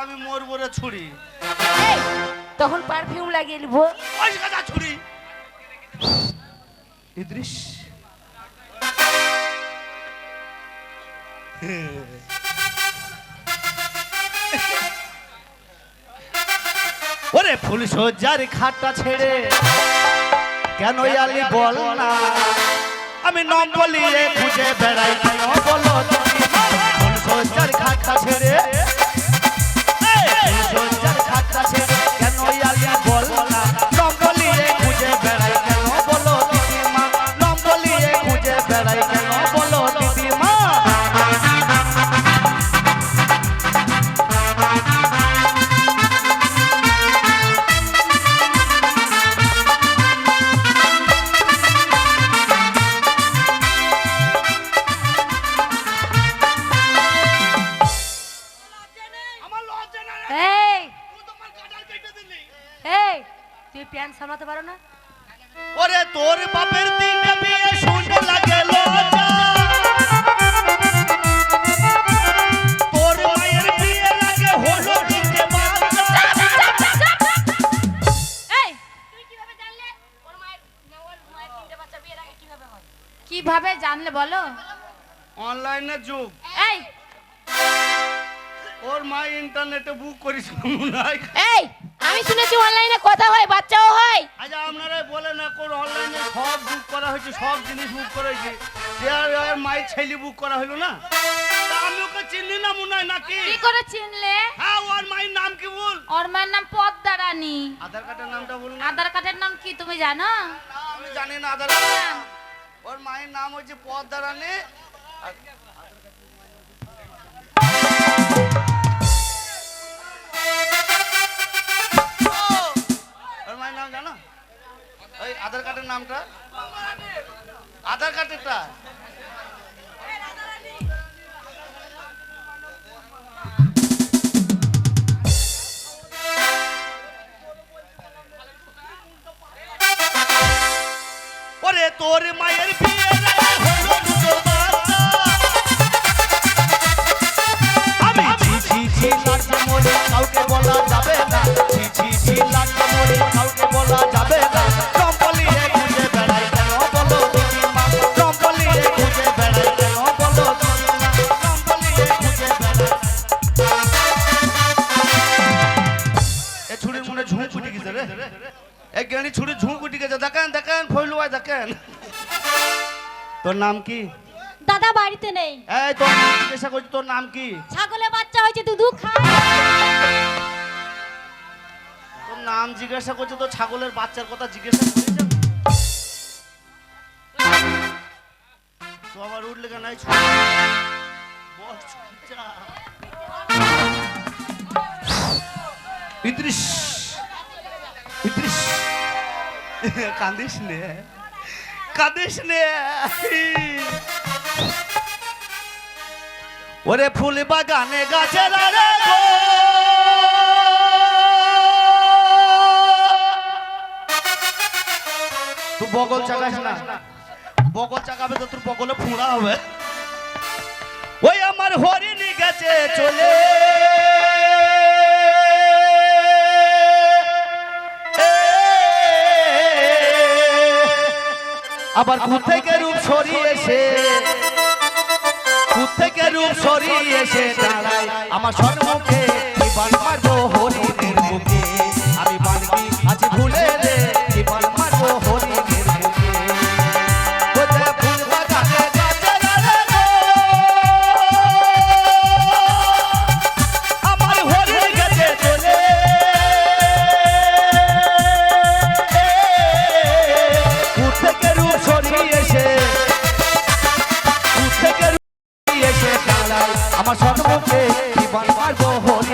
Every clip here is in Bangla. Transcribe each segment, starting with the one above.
আমি মরবো রে ছুরি। তখন পারফিউম লাগিয়ে নিবো। ওই গাদা ছুরি ইদ্রিস। ওরে ফুল সজ্জার খাটটা ছেড়ে কেন আলি বল না, আমি নাম বলিয়ে খুঁজে বেড়াই কেন বলো তুমি। ফুল সজ্জার খাটটা ছেড়ে ফুল সজ্জার খাটটা ছেড়ে কেন আলি বল না, নাম বলিয়ে খুঁজে বেড়াই কেন বলো দিদিমা, নাম বলিয়ে খুঁজে বেড়াই কেন বলো দিদিমা। তুই প্যান সামলাতে পারো না? ওরে তোর বাপের তিনটে বিয়ে শুনতে লাগে লজ্জা, তোর মায়ের বিয়ে লাগে হলো তিনটে বাচ্চা। এই তুই কিভাবে জানলে ওর মায়ের তিনটে বাচ্চা বিয়ের আগে কিভাবে হয়? কিভাবে জানলে বলো? অনলাইনের যুগ। এই ওর মা ইন্টারনেটে বুক করেছিল মনে হয়। এই আমি শুনেছি অনলাইনে কথা হয় বাচ্চাও হয়। আচ্ছা আপনারা বলেন না কোন অনলাইনে সব বুক করা হয়েছে, সব জিনিস বুক করা হয়েছে, আর মায়ের ছেলে বুক করা হলো না। তা আমি ওকে চিনি না মনে হয় নাকি? কি করে চিনলে? হ্যাঁ ওর মায়ের নাম কি বল? ওর মায়ের নাম পদ্মা রানী। আধার কার্ডের নামটা বলুন। আধার কার্ডের নাম কি তুমি জানো? না আমি জানি না আধার কার্ড। ওর মায়ের নাম হচ্ছে পদ্মা রানী। ওর মায়ের নাম জানো? ওই আধার কার্ডের নামটা, আধার কার্ডেরটা ওরে তোর মায়ের বিয়ে হলো দুটো বাচ্চা, আমি ছি ছি লাগছে মরে কাউকে বলা যাবে না, ছি ছি লাগছে মরে কাউকে বলা যাবে না। রম্পলিয়ে খুঁজে বেড়াই কেন বলো দিদিমা, রম্পলিয়ে খুঁজে বেড়াই কেন বলো দিদিমা, রম্পলিয়ে খুঁজে বেড়াই। এ ছুরির মনে ঝুঁ কুটি গেছে রে, এক জ্ঞানী ছুরির ঝুঁ কুটি গেছে। দেখেন দেখেন ফইলু ভাই দেখেন। তোর নাম কি? দাদা বাড়িতে নেই। এই তোর নাম জিজ্ঞাসা করছি, তোর নাম কি? ছাগলের বাচ্চা হয়েছে দুধু খায়। তোর নাম জিজ্ঞাসা করছে, তো ছাগলের বাচ্চার কথা জিজ্ঞাসা করেছে। তো আবার উঠলে কেন? ইদ্রিস ইদ্রিস কাঁদিস নে, কাঁদিস নে। ওরে ফুল বাগানে গাছের আড়ে গো, তুই বগল চাকাস না, বগল চাকাবে তো তোর বগলে ফোঁড়া হবে। ওই আমার হরিণী গেছে চলে, আবার কুত থেকে রূপ সরিয়ে এসে, কুত থেকে রূপ সরিয়ে এসে দাঁড়ায় আমার সম্মুখে। কি বান মারবো হরিণের বুকে, আমি বানবি আছি ভুলে রে, কি বান মারবো হরিণের বুকে। কোথায় ফুল বাগানে গাছের আড়ে গো, আমার হরিণ গেছে চলে, কুত থেকে রূপ সরিয়ে এসে, কুত থেকে রূপ সরিয়ে এসে দাঁড়ায় আমার সম্মুখে। কি বান মারবো হরিণ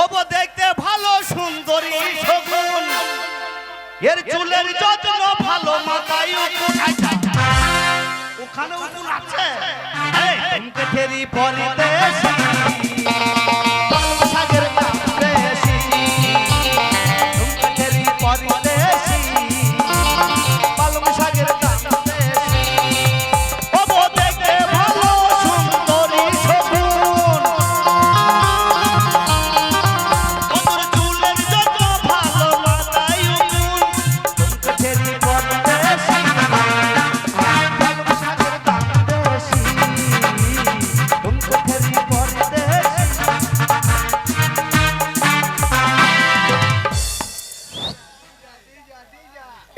ওবো দেখতে ভালো সুন্দরী শগুন, এর চুলের যত্ন ভালো, মাথায় উকুন। ওখানে উকুন আছে। এই, তুমকে ফেরি পরিদেশি, পালং শাকের দাম বেশি। তুমকে ফেরি পরিদেশি, পালং শাকের দাম বেশি। ওবো দেখতে ভালো সুন্দরী শগুন, ওর চুলের যত্ন ভালো, মাথায় উকুন। তুমকে ফেরি পরিদেশি, পালং শাকের দাম বেশি। তুমকে ফেরি পরিদেশি।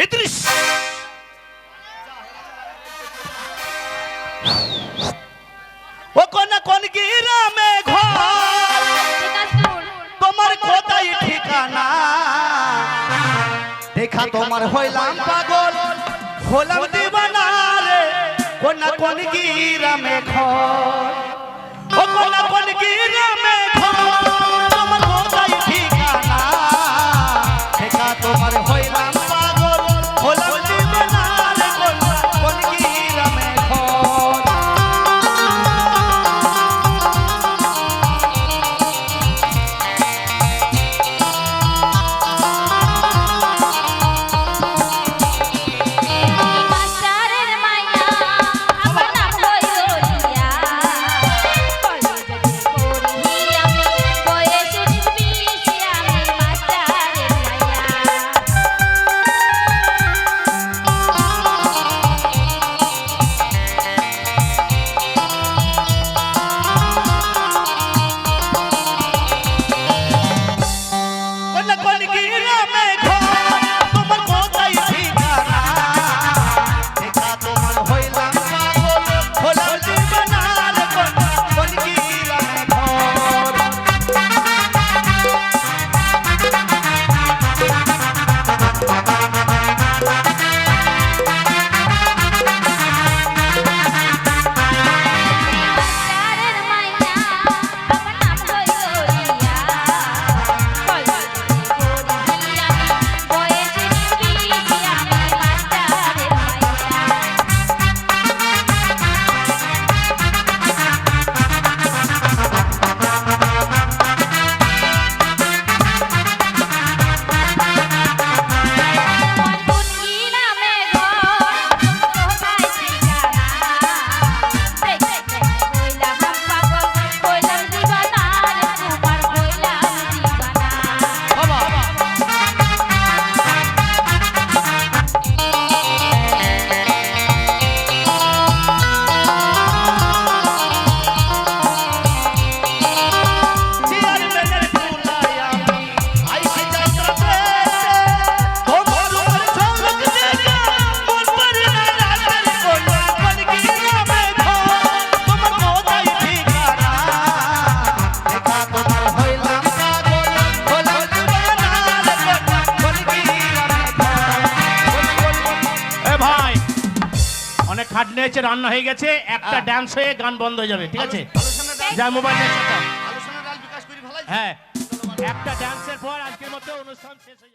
ইদ্রিস ও কোন গ্রামে ঘর, তোমার কোথায় ঠিকানা? দেখা তোমার হইলাম পাগল, হলাম দিবানা রে। কোন গ্রামে ঘর, ও কোন গ্রামে ঘর, তোমার কোথায় ঠিকানা? দেখা তোমার হইলাম পাগল, হলাম দিবানা রে। কোন গ্রামে ঘর। মাস্টারের মাইয়া আমার নাম হইল লিয়া, কলেজে পড়ি আমি, বয়স 20 আমি মাস্টারের মাইয়া। কোন গ্রামে ঘর, তোমার কোথায় ঠিকানা? দেখা তোমার হইলাম পাগল, হলাম দিবানা রে। কোন গ্রামে ঘর। মাস্টারের মাইয়া আমার নাম হইল লিয়া, কলেজে পড়ি আমি, বয়স 20 আমি মাস্টারের মাইয়া। কোন গ্রামে ঘর, কোথায় ঠিকানা? দেখতে হইলাম পাগল, হইলাম দিবানা রে। তোমার হইলাম দিবানা। বাবা চেয়ারম্যানের পুলাই আমি আইছি যাত্রাতে, তোমার উপর ঝলক দেখা মন পড়ে না রাতের কোনা। কোন গ্রামে ঘর, তোমার কোথায় ঠিকানা? দেখা তোমার হইলাম পাগল, হলাম দিবানা রে। কোন গ্রামে ঘর। এ ভাই, অনেক খাটনি হয়েছে, রান্না হয়ে গেছে, একটা ডান্স হয়ে গান বন্ধ হয়ে যাবে, ঠিক আছে? যা মোবাইল আলোচনার আল বিকাশ করি ভালাই। হ্যাঁ, একটা ডান্সের পর আজকের মতো অনুষ্ঠান শেষ হয়ে যাবে।